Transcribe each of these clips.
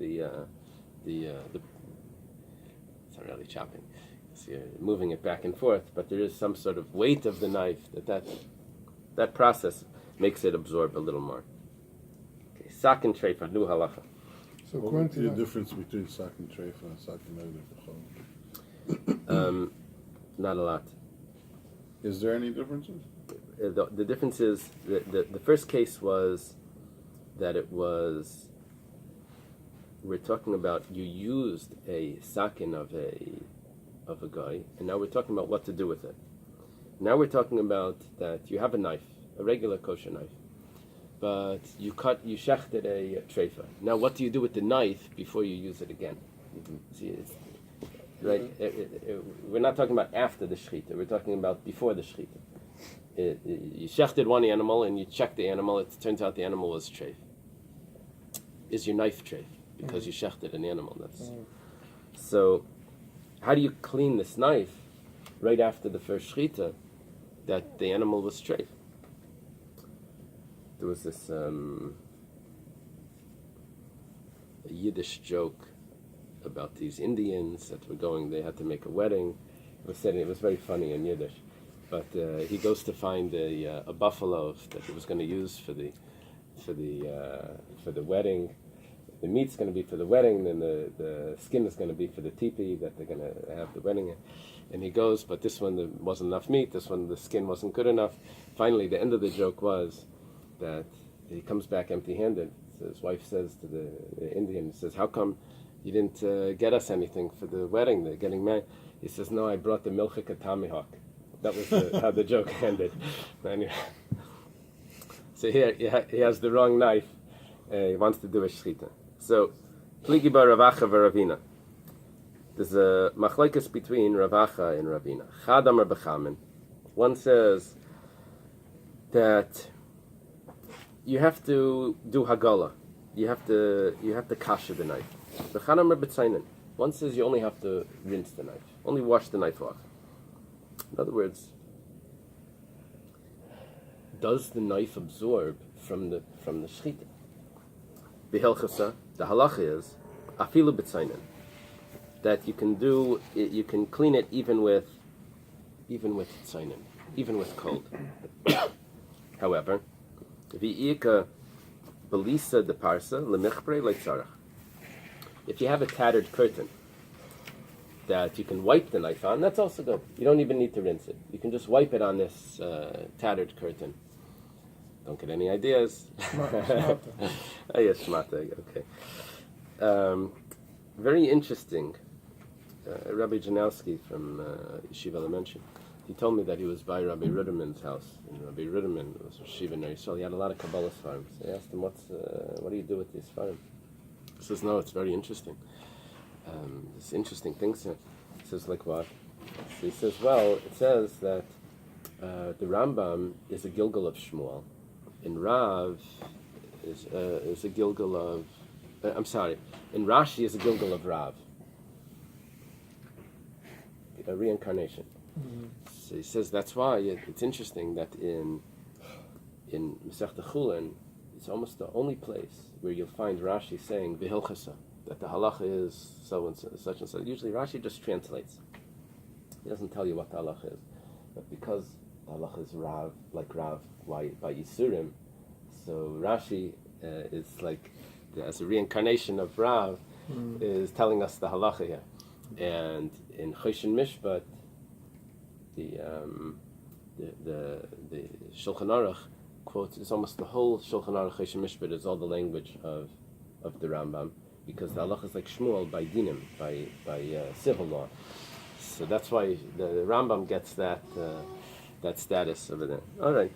it's not really chopping. So you're moving it back and forth, but there is some sort of weight of the knife that process makes it absorb a little more. Okay, sak and treifa, nu halacha. So what would be the difference between sak and treifa and sak and neder? Not a lot. Is there any differences? The difference is the first case was that we're talking about you used a sakin of a guy, and now we're talking about what to do with it. Now we're talking about that you have a knife, a regular kosher knife, but you shechted a treifa. Now what do you do with the knife before you use it again? See, it's right. We're not talking about after the shechita. We're talking about before the shechita. You shechted one animal and you checked the animal. It turns out the animal was treif. Is your knife treif because you shechted an animal? So. How do you clean this knife right after the first shechita that the animal was treif? There was this a Yiddish joke about these Indians that were going. They had to make a wedding. It was very funny in Yiddish. But he goes to find a buffalo that he was going to use for the wedding. The meat's going to be for the wedding, then the skin is going to be for the teepee that they're going to have the wedding in. And he goes, but this one there wasn't enough meat, this one the skin wasn't good enough. Finally, the end of the joke was that he comes back empty-handed. So his wife says to the Indian, says, how come you didn't get us anything for the wedding, the getting married? He says, no, I brought the milchik tomahawk. That was how the joke ended. Anyway. So here he has the wrong knife. He wants to do a shechita. So, pligi bar Ravacha v'Ravina. There's a machlekes between Ravacha and Ravina. Chad amar b'chamin. One says that you have to do hagala. You have to kasha the knife. B'chad amar b'tzainin. One says you only have to rinse the knife, only wash the knife off. In other words, does the knife absorb from the shechita? B'hilchasa, the halacha is afilu b'tzainin, that you can clean it even with tzainin, even with cold. However, v'ika belisa de parsa lemichprei leitzarach. If you have a tattered curtain that you can wipe the knife on, that's also good. You don't even need to rinse it. You can just wipe it on this tattered curtain. Don't get any ideas. Oh, yes, shmata. Okay. Very interesting. Rabbi Janowski from Yeshiva Elementary. He told me that he was by Rabbi Ruderman's house, and Rabbi Ruderman was a Yeshiva in Yisrael. He had a lot of Kabbalah farms. I asked him, "What do you do with these farms?" He says, "No, it's very interesting. There's interesting things here." He says, "Like what?" So he says, "Well, it says that the Rambam is a Gilgal of Shmuel, and Rav is a Gilgal of, and Rashi is a Gilgal of Rav, a reincarnation." Mm-hmm. So he says that's why it's interesting that in Masechta Chullin, it's almost the only place where you'll find Rashi saying v'hilchasa, that the halacha is so and so, such and so. Usually Rashi just translates. He doesn't tell you what the halacha is, but because the halacha is Rav, like Rav by Yisurim, so Rashi is like, as a reincarnation of Rav, is telling us the halacha here. And in Choshen Mishpat, the Shulchan Aruch quotes, it's almost the whole Shulchan Aruch Choshen Mishpat is all the language of the Rambam, because the halacha is like Shmuel by dinim, by civil law. So that's why the Rambam gets that status over there. All right.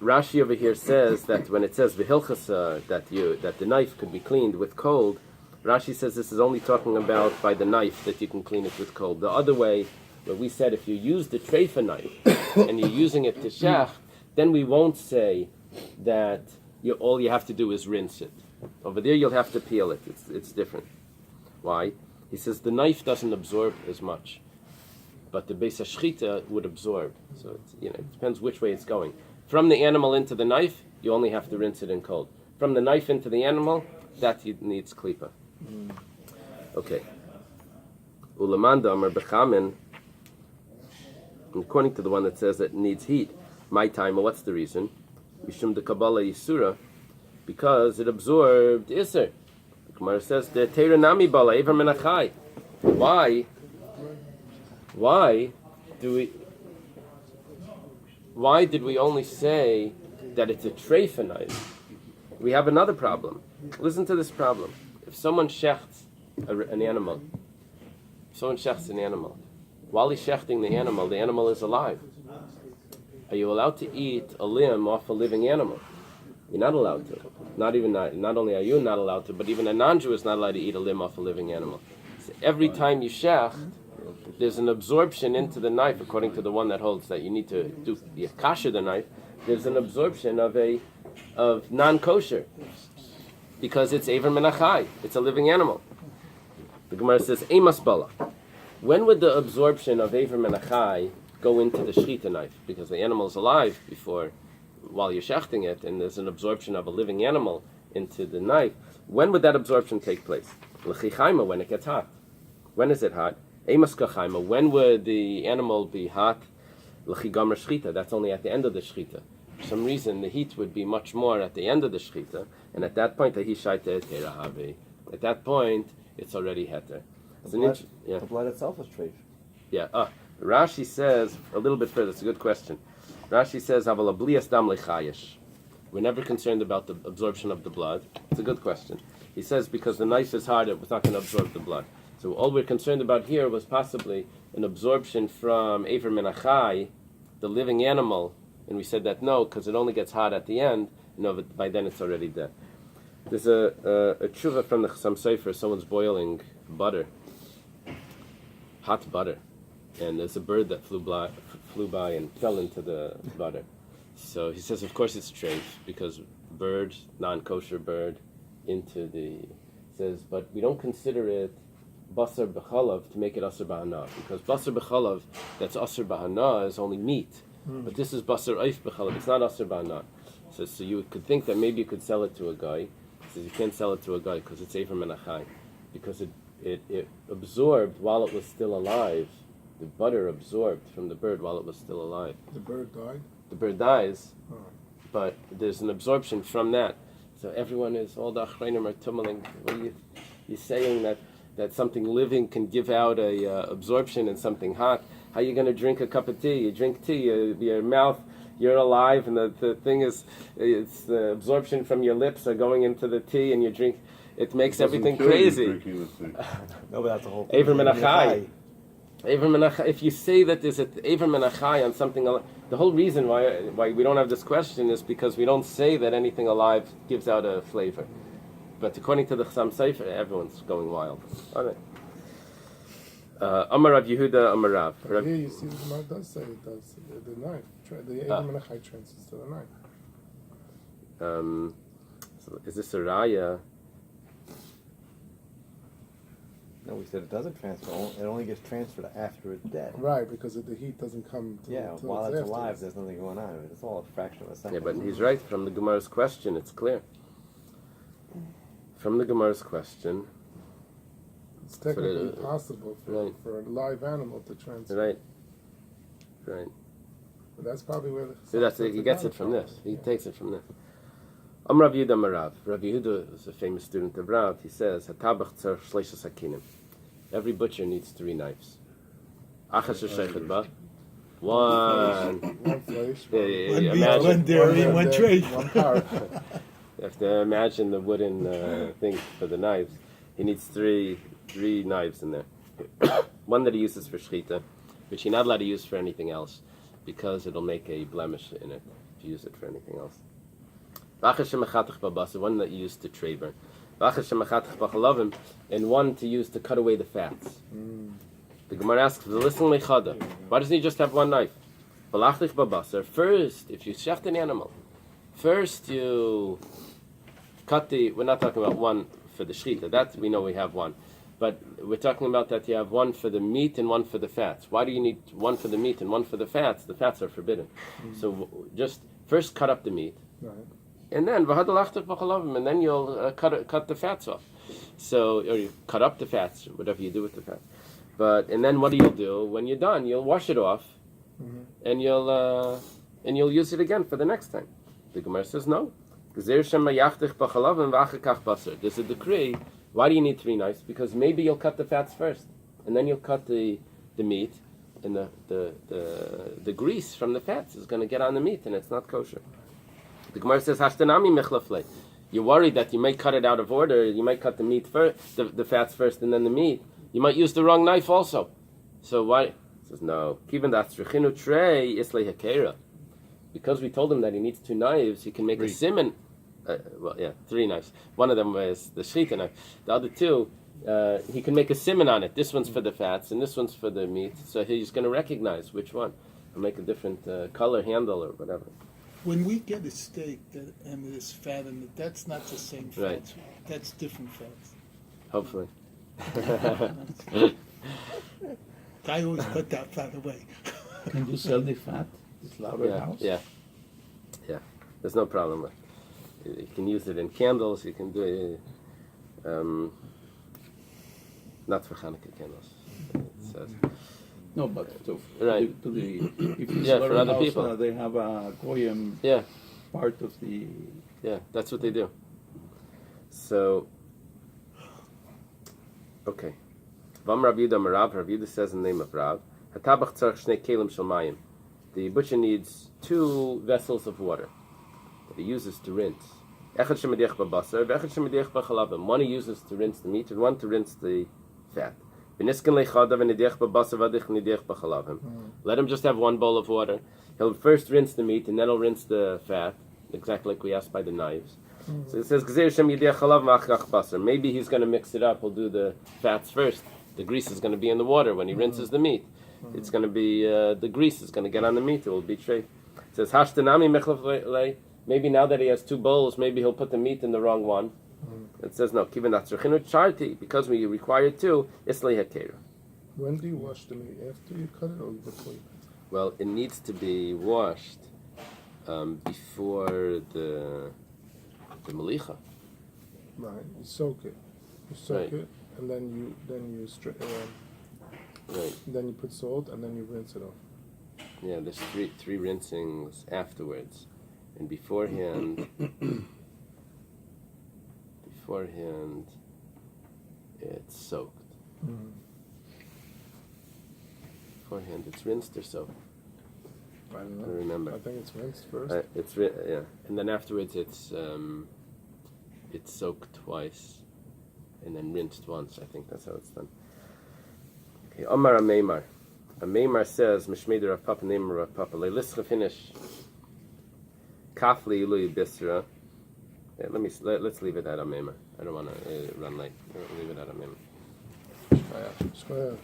Rashi over here says that when it says v'hilchasa, that the knife could be cleaned with cold, Rashi says this is only talking about by the knife that you can clean it with cold. The other way, where we said if you use the treifa knife and you're using it to shech, then we won't say that all you have to do is rinse it. Over there you'll have to peel it. It's different. Why? He says the knife doesn't absorb as much, but the Bais HaShchita would absorb. So it depends which way it's going. From the animal into the knife, you only have to rinse it in cold. From the knife into the animal, that needs klipa. Okay. Ulamanda Amar Bechamin, according to the one that says that it needs heat, my time, what's the reason? Mishum de Kabbalah Yisura, because it absorbed Isser. The Gemara says, the Teiranami Bala, Ever Menachai. Why did we only say that it's a treifa knife? We have another problem. Listen to this problem. If someone shechts an animal, while he's shechting the animal is alive. Are you allowed to eat a limb off a living animal? You're not allowed to. Not only are you not allowed to, but even a non-Jew is not allowed to eat a limb off a living animal. So every time you shecht, there's an absorption into the knife, according to the one that holds that you need to do kasher the knife. There's an absorption of non-kosher, because it's Ever Menachai. It's a living animal. The Gemara says, Eimas Bala. When would the absorption of Ever Menachai go into the shechita knife? Because the animal is alive while you're shechting it, and there's an absorption of a living animal into the knife. When would that absorption take place? L'chichaima, when it gets hot. When is it hot? Eimas kachaima. When would the animal be hot? L'chigamar shechita. That's only at the end of the shechita. For some reason, the heat would be much more at the end of the shechita, and at that point, at that point, it's already heter. The blood itself is treif. Yeah. Rashi says a little bit further. It's a good question. Rashi says, "Aval ablias dam lechayesh." We're never concerned about the absorption of the blood. It's a good question. He says because the knife is hard, it was not going to absorb the blood. So all we're concerned about here was possibly an absorption from Ever Menachai, the living animal, and we said that no, because it only gets hot at the end. No, but by then it's already dead. There's a tshuva from the Chassam Sofer. Someone's boiling butter, hot butter, and there's a bird that flew by and fell into the butter. So he says, of course it's treif, because bird, non-kosher bird, says, but we don't consider it basar b'chalav to make it asar b'hana, because basar b'chalav that's asar b'hana is only meat, but this is basar oif b'chalav, it's not asar b'hana. So you could think that maybe you could sell it to a guy. He says you can't sell it to a guy because it's Ever Menachai, because it absorbed while it was still alive. The butter absorbed from the bird while it was still alive. The bird died? The bird dies, but there's an absorption from that. So everyone all the achreinim are tummeling. What are you saying that something living can give out a absorption in something hot? How are you going to drink a cup of tea? You drink tea, your mouth, you're alive, and the thing is, it's the absorption from your lips are going into the tea, and you drink. It makes everything crazy. No, but that's the whole thing. Ever Menachai. If you say that there's an Ever Menachai on something, the whole reason why we don't have this question is because we don't say that anything alive gives out a flavor. But according to the Chassam Sofer, everyone's going wild. All right. Amar Rav Yehuda, Amar Rav. Here you see the Gemara does say it does. The knife, the Ever Menachai transfers to the knife. So is this a raya? No, we said it doesn't transfer. It only gets transferred after it's dead. Right, because the heat doesn't come to while it's alive, there's nothing going on. It's all a fraction of a second. Yeah, but he's right. From the Gemara's question, it's clear. From the Gemara's question, it's technically possible for a live animal to transfer. Right. But that's probably where he gets it from this. He takes it from this. Rav Yehuda Marav. Rav Yehuda is a famous student of Rav. He says, "Hatabach tzarich shleisha sakinim." Every butcher needs 3 knives. Achas shechet ba. One flesh, one dairy, one tray. One power. You have to imagine the wooden thing for the knives. He needs three knives in there. One that he uses for shechita, which he's not allowed to use for anything else, because it'll make a blemish in it if you use it for anything else. One that you use to tray burn. And one to use to cut away the fats. The Gemara asks, why doesn't he just have one knife? First, if you shecht an animal, first you cut we're not talking about one for the shechita, that we know we have one. But we're talking about that you have one for the meat and one for the fats. Why do you need one for the meat and one for the fats? The fats are forbidden. So just first cut up the meat. Right. and then and then you'll cut the fats off. So, or you cut up the fats, whatever you do with the fats. And then what do? When you're done, you'll wash it off, and you'll use it again for the next time. The Gemara says no. There's a decree. Why do you need 3 knives? Because maybe you'll cut the fats first, and then you'll cut the meat, and the grease from the fats is going to get on the meat, and it's not kosher. The Gemara says, "Hashtanami mechlafle." You're worried that you might cut it out of order. You might cut the meat first, the fats first, and then the meat. You might use the wrong knife also. So why? He says no. Given that tzrichinu trei islay hakera, because we told him that he needs 2 knives, he can make 3. A siman. 3 knives. One of them was the shechita knife. The other 2, he can make a siman on it. This one's for the fats, and this one's for the meat. So he's going to recognize which one, and make a different color handle or whatever. When we get a steak and there's fat in it, that's not the same fats. Right. That's different fats. Hopefully. I always put that fat away. Can you sell the fat? It's house? Yeah. There's no problem with it. You can use it in candles. You can do it. Not for Hanukkah candles. It says. No, but Right. if it's for other people. They have a goyim part of the... Yeah, that's what they do. So, okay. Vam Rabbi Yehuda says in the name of Rav, Hatabach tzarich shnei kelim shel mayim. The butcher needs 2 vessels of water that he uses to rinse. Echad shemediach b'basar, v'echad shemediach b'chalavim. One he uses to rinse the meat, and one to rinse the fat. Let him just have 1 bowl of water. He'll first rinse the meat, and then he'll rinse the fat, exactly like we asked by the knives. So it says, maybe he's going to mix it up. He'll do the fats first. The grease is going to be in the water when he rinses the meat. It's going to be, the grease is going to get on the meat. It will be treif. It says, maybe now that he has 2 bowls, maybe he'll put the meat in the wrong one. It says no. Because we require 2. Islay hakera. When do you wash the meat? After you cut it or before you cut it? Well, it needs to be washed before the malicha. Right. You soak it. Right. It, and then you Right. then you put salt, and then you rinse it off. Yeah, there's 3 rinsings afterwards, and beforehand. It's soaked. Beforehand, it's rinsed or soaked. I don't know. I remember. I think it's rinsed first. And then afterwards it's soaked twice, and then rinsed once. I think that's how it's done. Okay, Omar Ameimar. Ameimar says, Mishmeder Rav Papa, name Rav Papa. Leilischa finish. Kafli Ilui Bisra. Let's leave it at Ameimar. I don't want to run late. Leave it at Ameimar. Shkoyach.